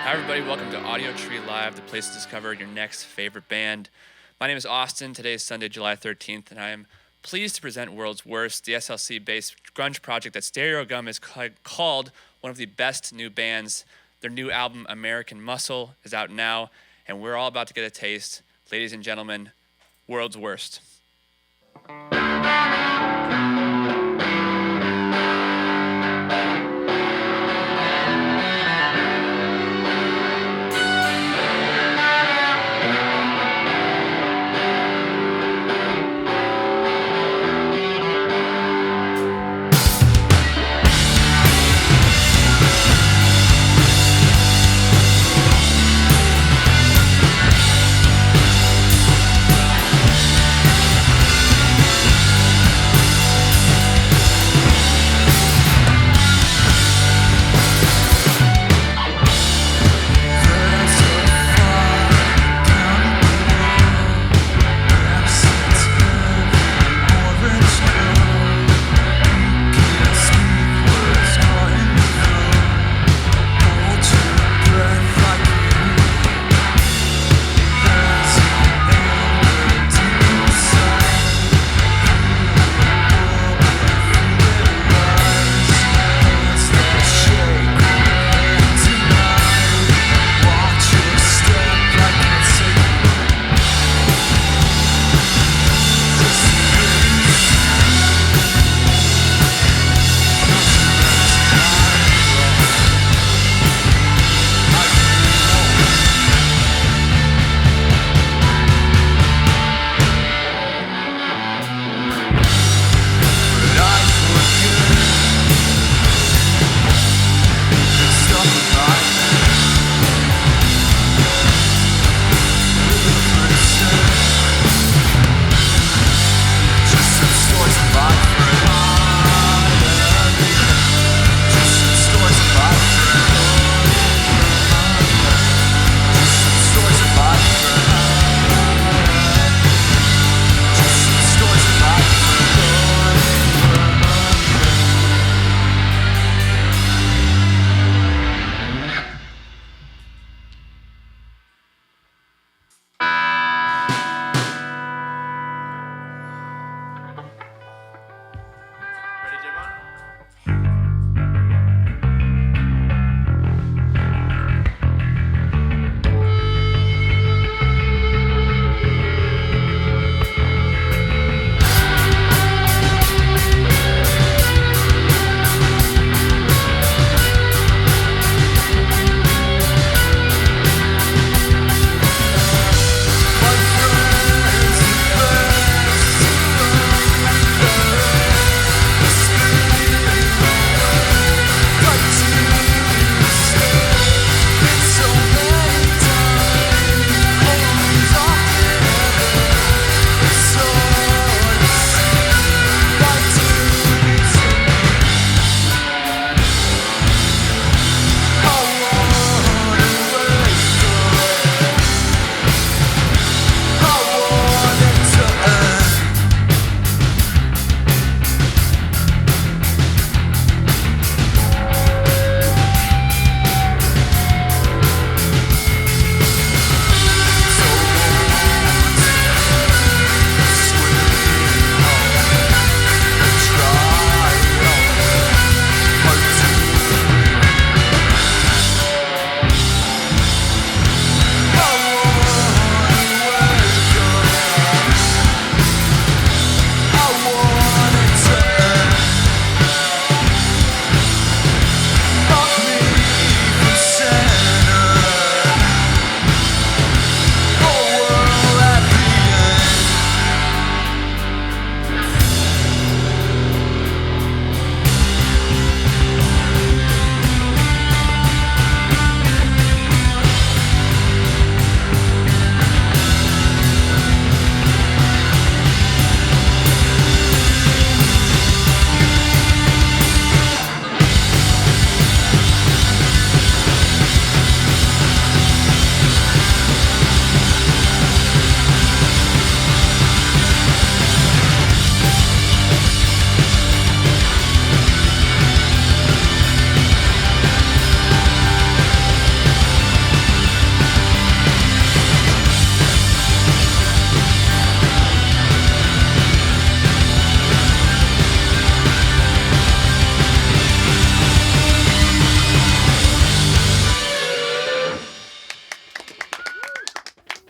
Hi, everybody. Welcome to Audiotree Live, the place to discover your next favorite band. My name is Austin. Today is Sunday, July 13th, and I am pleased to present Worldsworst, the SLC-based grunge project that Stereo Gum is called one of the best new bands. Their new album, American Muscle, is out now, and we're all about to get a taste. Ladies and gentlemen, Worldsworst.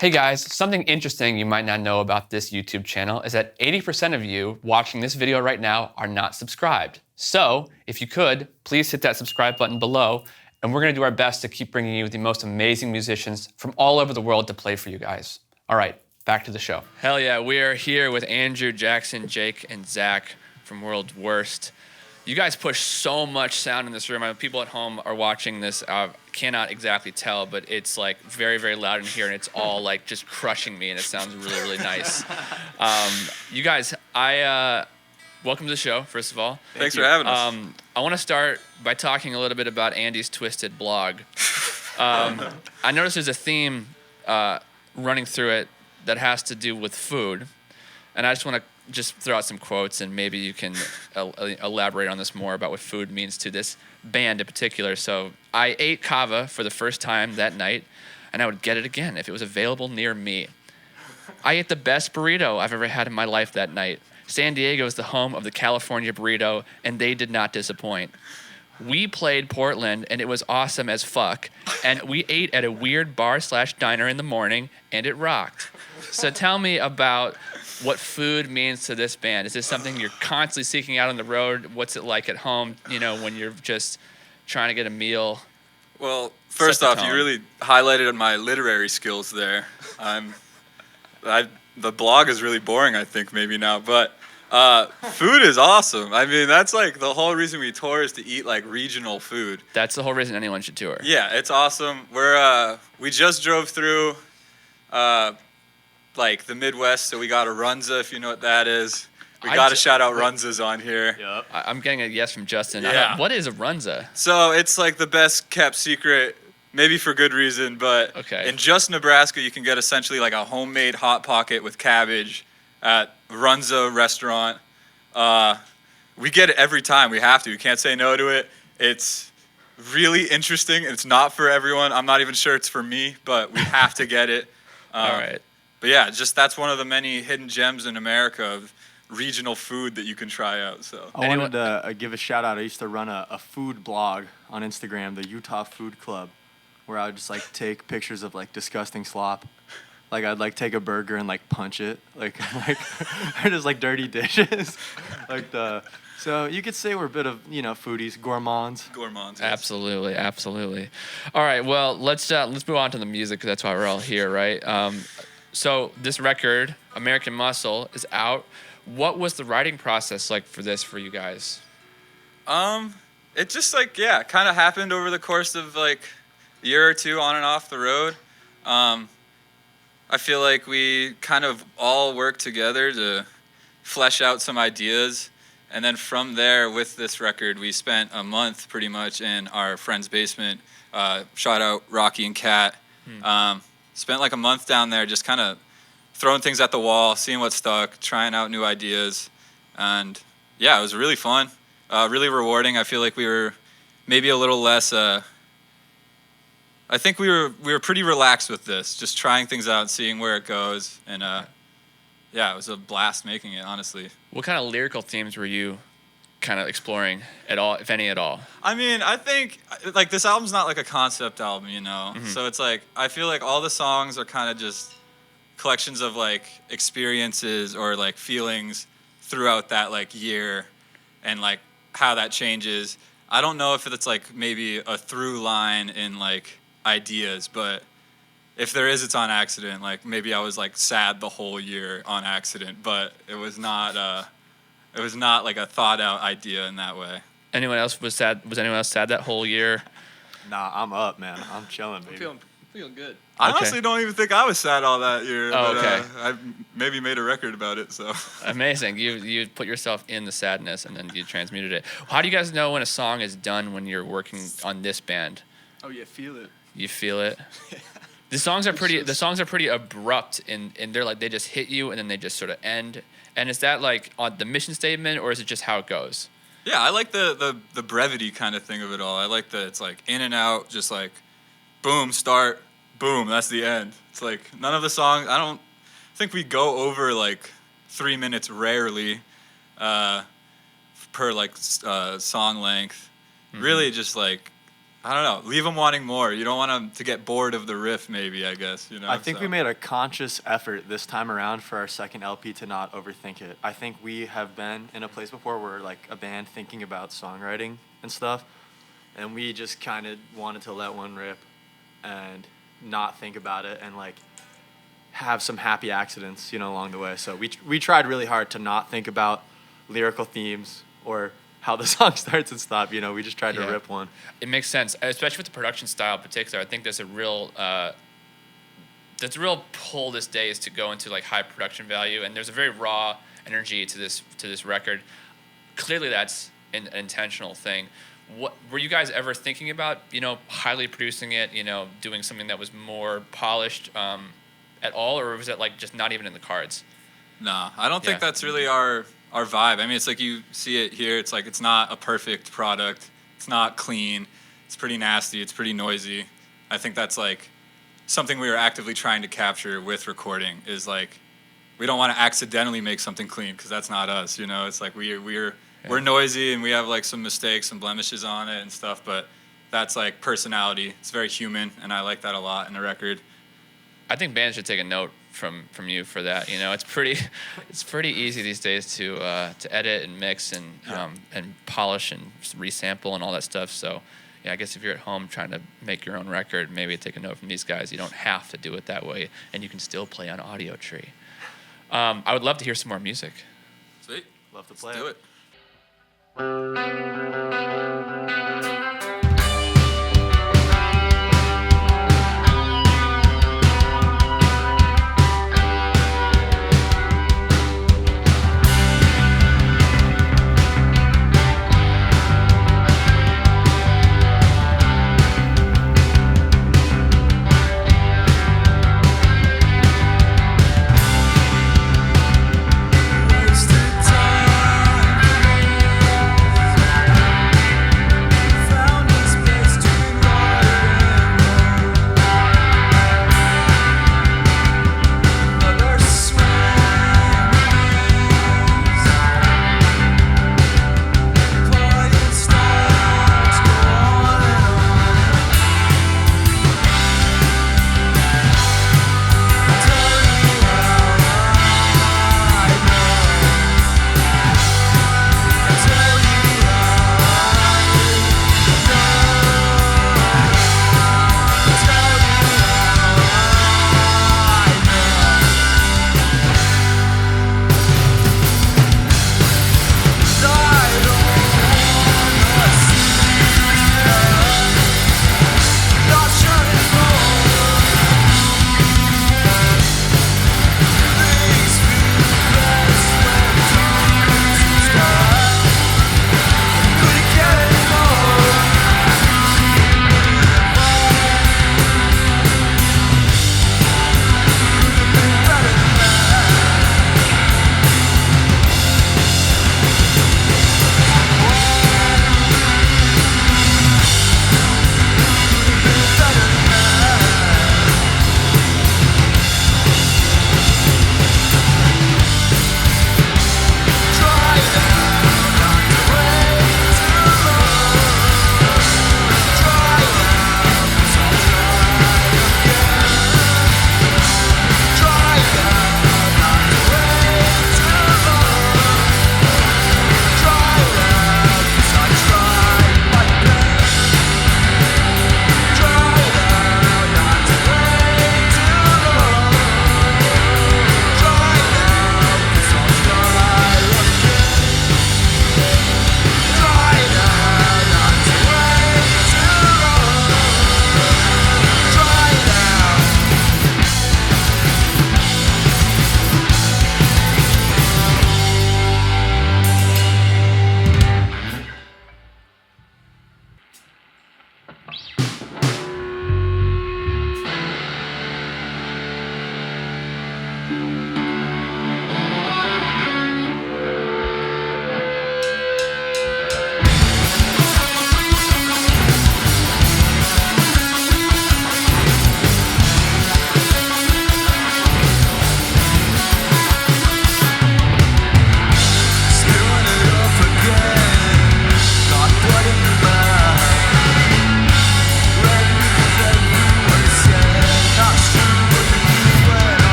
Hey guys, something interesting you might not know about this YouTube channel is that 80% of you watching this video right now are not subscribed. So, if you could, please hit that subscribe button below, and we're gonna do our best to keep bringing you the most amazing musicians from all over the world to play for you guys. All right, back to the show. Hell yeah, we are here with Andrew, Jackson, Jake, and Zach from Worldsworst. You guys push so much sound in this room. I mean, people at home are watching this, cannot exactly tell, but it's like very, very loud in here, and it's all like just crushing me, and it sounds really, really nice. You guys, welcome to the show, first of all. Thanks for having us. I want to start by talking a little bit about Andy's Twisted blog. I noticed there's a theme running through it that has to do with food, and I just want to throw out some quotes, and maybe you can elaborate on this more about what food means to this band in particular. So, I ate kava for the first time that night, and I would get it again if it was available near me. I ate the best burrito I've ever had in my life that night. San Diego is the home of the California burrito, and they did not disappoint. We played Portland, and it was awesome as fuck, and we ate at a weird bar/diner in the morning, and it rocked. So tell me about what food means to this band. Is this something you're constantly seeking out on the road? What's it like at home, when you're just trying to get a meal? Well, first off, you really highlighted my literary skills there. The blog is really boring, I think, maybe now, but food is awesome. I mean, that's like the whole reason we tour is to eat like regional food. That's the whole reason anyone should tour. Yeah, it's awesome. We just drove through like the Midwest, so we got a Runza, if you know what that is. We got to shout out Runzas on here. Yep. I'm getting a yes from Justin. Yeah. What is a Runza? So it's like the best kept secret, maybe for good reason, but okay. In just Nebraska, you can get essentially like a homemade Hot Pocket with cabbage at Runza restaurant. We get it every time. We have to. We can't say no to it. It's really interesting. It's not for everyone. I'm not even sure it's for me, but we have to get it. All right. But yeah, that's one of the many hidden gems in America of regional food that you can try out. So I wanted to give a shout out. I used to run a food blog on Instagram, the Utah Food Club, where I would just like take pictures of like disgusting slop. Like I'd like take a burger and like punch it, like or just like dirty dishes, So you could say we're a bit of foodies, gourmands. Gourmands. Yes. Absolutely, absolutely. All right, well let's move on to the music, because that's why we're all here, right? So this record, American Muscle, is out. What was the writing process like for this for you guys? It just kind of happened over the course of like a year or two on and off the road. I feel like we kind of all worked together to flesh out some ideas. And then from there, with this record, we spent a month pretty much in our friend's basement. Shout out Rocky and Kat. Spent like a month down there just kind of throwing things at the wall, seeing what stuck, trying out new ideas. And yeah, it was really fun, really rewarding. I feel like we were maybe a little less... I think we were pretty relaxed with this, just trying things out, seeing where it goes, and yeah, it was a blast making it, honestly. What kind of lyrical themes were you kind of exploring at all, if any at all? I mean, I think like this album's not like a concept album, Mm-hmm. So it's like I feel like all the songs are kind of just collections of like experiences or like feelings throughout that like year, and like how that changes. I don't know if it's like maybe a through line in like ideas, but if there is, it's on accident. Like maybe I was like sad the whole year on accident, but it was not like a thought out idea in that way. Anyone else was sad? Was anyone else sad that whole year? Nah, I'm up, man. I'm chilling, baby. Feeling good. I honestly don't even think I was sad all that year. Oh, but, okay. I maybe made a record about it. So Amazing. You put yourself in the sadness and then you transmuted it. How do you guys know when a song is done when you're working on this band? Oh yeah, feel it. You feel it. The songs are pretty abrupt, and they're like they just hit you and then they just sort of end. And is that like on the mission statement, or is it just how it goes? yeah, I like the brevity kind of thing of it all. I like that it's like in and out, just like boom, start, boom, that's the end. It's like none of the songs, I don't think we go over like 3 minutes rarely per like song length. Mm-hmm. Really just like I don't know, leave them wanting more. You don't want them to get bored of the riff, maybe, I guess, you know? I think we made a conscious effort this time around for our second LP to not overthink it. I think we have been in a place before where like a band thinking about songwriting and stuff, and we just kind of wanted to let one rip and not think about it and like have some happy accidents, you know, along the way. So we tried really hard to not think about lyrical themes or how the song starts and stops. You know, we just tried to rip one. It makes sense, especially with the production style in particular. I think there's a real pull these days to go into like high production value, and there's a very raw energy to this record. Clearly, that's an intentional thing. What were you guys ever thinking about? You know, highly producing it. You know, doing something that was more polished at all, or was it like just not even in the cards? No, I don't think that's really our vibe. I mean, it's like you see it here. It's like it's not a perfect product. It's not clean. It's pretty nasty. It's pretty noisy. I think that's like something we were actively trying to capture with recording is like we don't want to accidentally make something clean because that's not us. You know, it's like we're noisy and we have like some mistakes and blemishes on it and stuff, but that's like personality. It's very human, and I like that a lot in a record. I think bands should take a note from you for that. You know, it's pretty easy these days to edit and mix and polish and resample and all that stuff. So yeah, I guess if you're at home trying to make your own record, maybe take a note from these guys. You don't have to do it that way, and you can still play on Audiotree. I would love to hear some more music. Sweet, Love to play let's do it.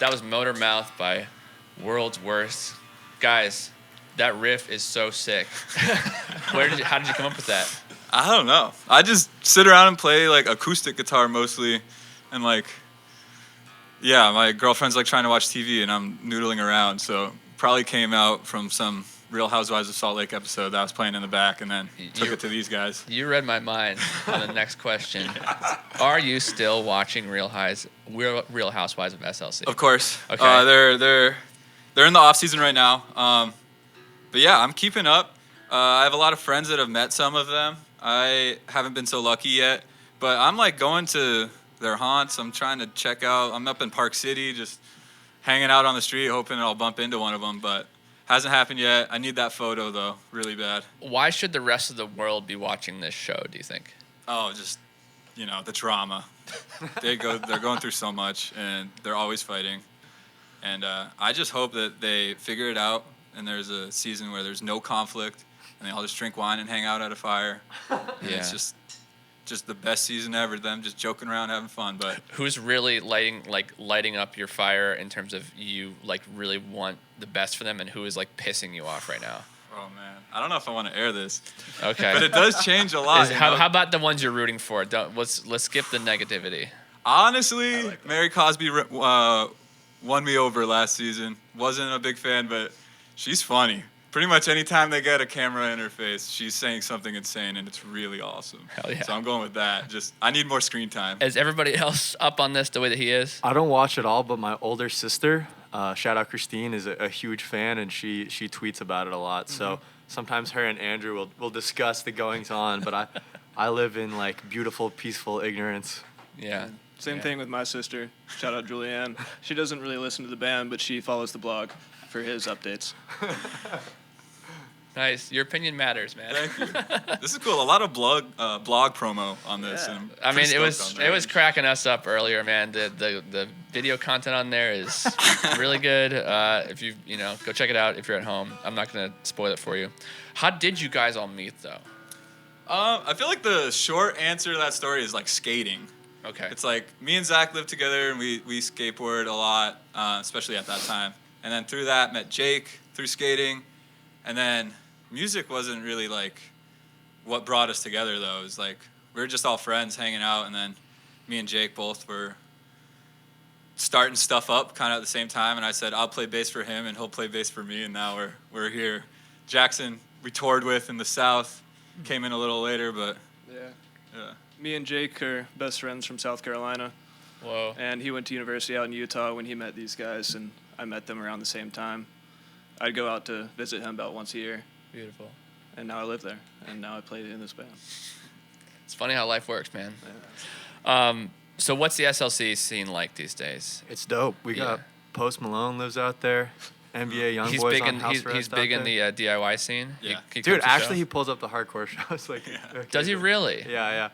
That was Motor Mouth by Worldsworst. Guys, that riff is so sick. How did you come up with that? I don't know. I just sit around and play like acoustic guitar mostly, and like, yeah, my girlfriend's like trying to watch TV and I'm noodling around, so probably came out from some Real Housewives of Salt Lake episode that I was playing in the back, and then took it to these guys. You read my mind on the next question. Are you still watching Real Housewives of SLC? Of course. Okay. They're in the off season right now. But yeah, I'm keeping up. I have a lot of friends that have met some of them. I haven't been so lucky yet, but I'm like going to their haunts. I'm trying to check out. I'm up in Park City, just hanging out on the street, hoping I'll bump into one of them, but hasn't happened yet. I need that photo though, really bad. Why should the rest of the world be watching this show, do you think? Oh, just, the drama. They're going through so much, and they're always fighting. And I just hope that they figure it out, and there's a season where there's no conflict, and they all just drink wine and hang out at a fire. And it's just the best season ever. Them just joking around, having fun. But who's really lighting up your fire in terms of you like really want the best for them, and who is like pissing you off right now? Oh man, I don't know if I want to air this. Okay. But it does change a lot. How about the ones you're rooting for? Let's skip the negativity. Honestly, like Mary Cosby won me over last season. Wasn't a big fan, but she's funny. Pretty much any time they get a camera in her face, she's saying something insane, and it's really awesome. Hell yeah. So I'm going with that. I need more screen time. Is everybody else up on this the way that he is? I don't watch it all, but my older sister, shout out Christine, is a huge fan, and she tweets about it a lot. Mm-hmm. So sometimes her and Andrew will discuss the goings on, but I live in like beautiful, peaceful ignorance. Yeah. Same thing with my sister. Shout out Julianne. She doesn't really listen to the band, but she follows the blog for his updates. Nice. Your opinion matters, man. Thank you. This is cool. A lot of blog promo on this. Yeah. And I mean, it was cracking us up earlier, man. The video content on there is really good. If you go check it out if you're at home. I'm not gonna spoil it for you. How did you guys all meet though? I feel like the short answer to that story is like skating. Okay. It's like me and Zach lived together, and we skateboard a lot, especially at that time. And then through that, met Jake through skating, and then music wasn't really like what brought us together though. It was like we were just all friends hanging out, and then me and Jake both were starting stuff up kind of at the same time, and I said I'll play bass for him and he'll play bass for me, and now we're here. Jackson we toured with in the South, came in a little later, but yeah. Me and Jake are best friends from South Carolina. Whoa. And he went to university out in Utah when he met these guys, and I met them around the same time. I'd go out to visit him about once a year. Beautiful. And now I live there, and now I play in this band. It's funny how life works, man. Yeah. So what's the SLC scene like these days? It's dope. We got Post Malone lives out there. NBA Youngboys He's big on in house arrest he's out big in there. the DIY scene. Yeah. He Dude, comes to actually, show? he pulls up the hardcore shows. Like, Does he really? Yeah.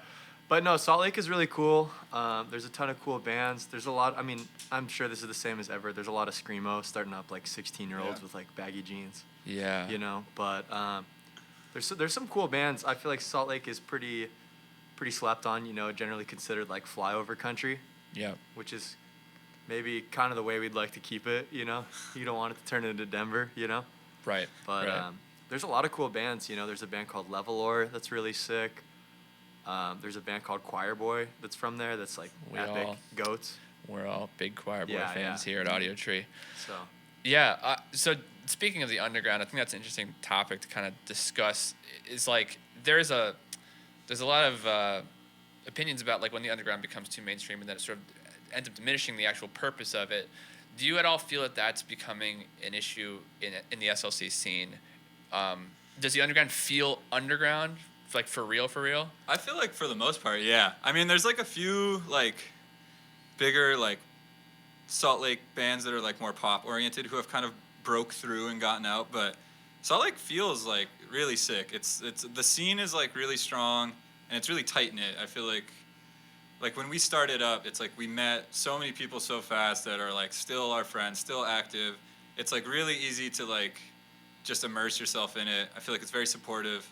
But no, Salt Lake is really cool. There's a ton of cool bands. There's a lot. I mean, I'm sure this is the same as ever. There's a lot of screamo starting up, like 16-year-olds with like baggy jeans. Yeah. But there's some cool bands. I feel like Salt Lake is pretty slept on. Generally considered like flyover country. Yeah. Which is maybe kind of the way we'd like to keep it. You don't want it to turn into Denver. Right. But right. There's a lot of cool bands. There's a band called Levelor that's really sick. There's a band called Choir Boy that's from there that's like epic goats. We're all big Choir Boy fans here at Mm-hmm. Audiotree. So. Yeah. So speaking of the underground, I think that's an interesting topic to kind of discuss. Is like there's a lot of opinions about like when the underground becomes too mainstream and then it sort of ends up diminishing the actual purpose of it. Do you at all feel that that's becoming an issue in the SLC scene? Does the underground feel underground? Like for real? I feel like for the most part, yeah. I mean, there's like a few like bigger like Salt Lake bands that are like more pop oriented who have kind of broke through and gotten out, but Salt Lake feels like really sick. It's the scene is like really strong and it's really tight knit. I feel like when we started up, it's like we met so many people so fast that are like still our friends, still active. It's like really easy to like just immerse yourself in it. I feel like it's very supportive.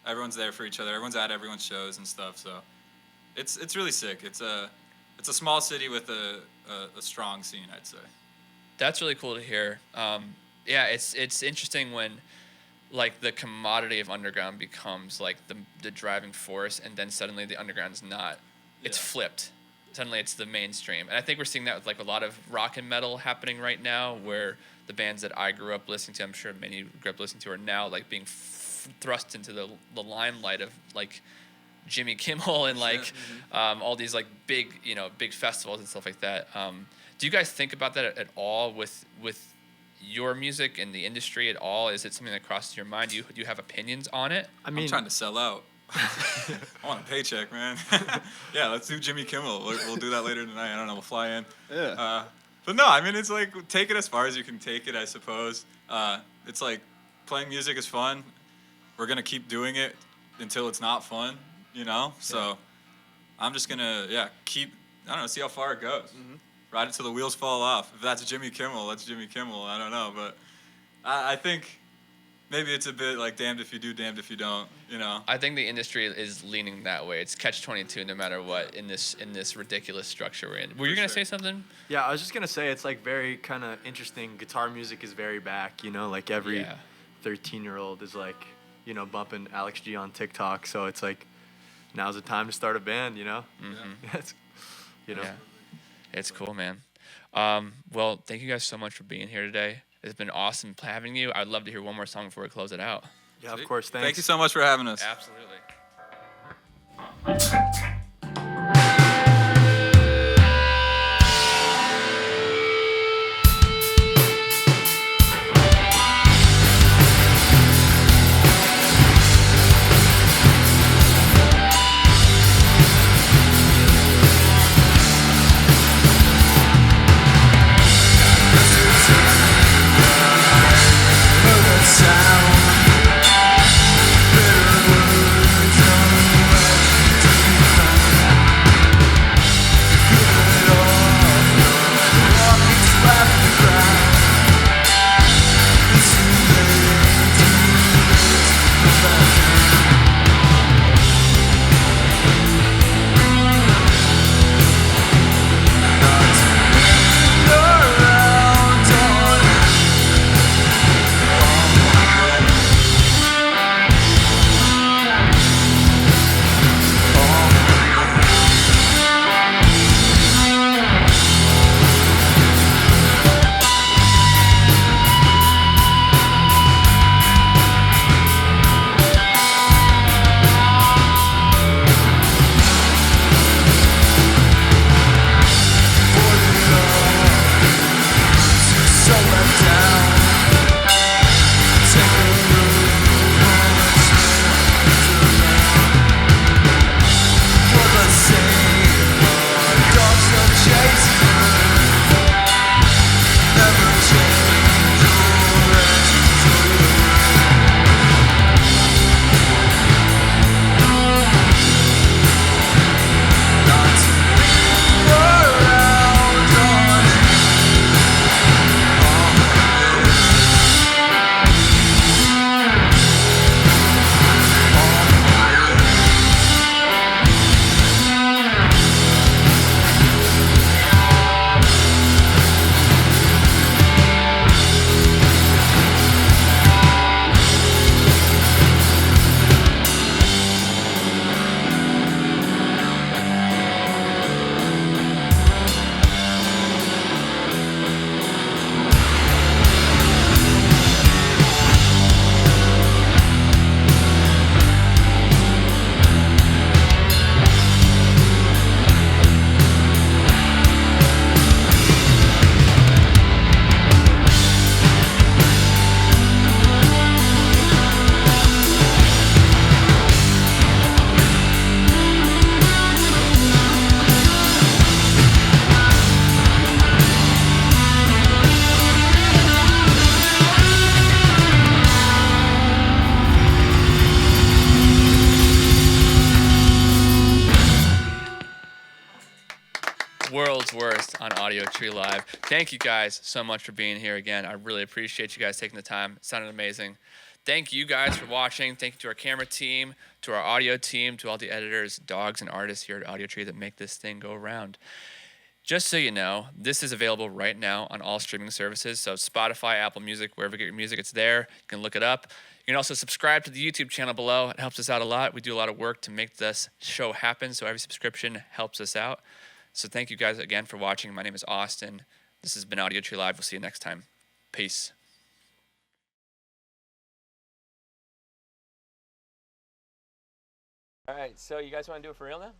Everyone's there for each other. Everyone's at everyone's shows and stuff. So it's really sick. It's a small city with a strong scene, I'd say. That's really cool to hear. Yeah, it's interesting when like the commodity of underground becomes like the driving force, and then suddenly the underground is not. It's flipped. Suddenly it's the mainstream, and I think we're seeing that with like a lot of rock and metal happening right now, where the bands that I grew up listening to, I'm sure many you grew up listening to, are now like being thrust into the limelight of like Jimmy Kimmel and like all these like big big festivals and stuff like that. Do you guys think about that at all with your music and the industry at all? Is it something that crosses your mind? Do you have opinions on it? I mean, I'm trying to sell out. I want a paycheck, man. Yeah, let's do Jimmy Kimmel. We'll do that later tonight. I don't know. We'll fly in. Yeah. But no, I mean, it's like, take it as far as you can take it, I suppose. It's like, playing music is fun. We're going to keep doing it until it's not fun, So I'm just going to, see how far it goes. Mm-hmm. Ride it till the wheels fall off. If that's Jimmy Kimmel, that's Jimmy Kimmel. I don't know. But I think maybe it's a bit like damned if you do, damned if you don't, I think the industry is leaning that way. It's catch-22 no matter what in this ridiculous structure we're in. Were you going to say something? Yeah, I was just going to say it's like very kind of interesting. Guitar music is very back, like every 13-year-old is like, bumping Alex G on TikTok. So it's like now's the time to start a band, That's, Yeah. It's cool, man. Well, thank you guys so much for being here today. It's been awesome having you. I'd love to hear one more song before we close it out. Yeah, of course. Thanks. Thank you so much for having us. Absolutely. Worldsworst on Audiotree Live. Thank you guys so much for being here again. I really appreciate you guys taking the time. It sounded amazing. Thank you guys for watching. Thank you to our camera team, to our audio team, to all the editors, dogs, and artists here at Audiotree that make this thing go around. Just so you know, this is available right now on all streaming services. So Spotify, Apple Music, wherever you get your music, it's there. You can look it up. You can also subscribe to the YouTube channel below. It helps us out a lot. We do a lot of work to make this show happen, so every subscription helps us out. So thank you guys again for watching. My name is Austin. This has been Audiotree Live. We'll see you next time. Peace. All right, so you guys want to do it for real now?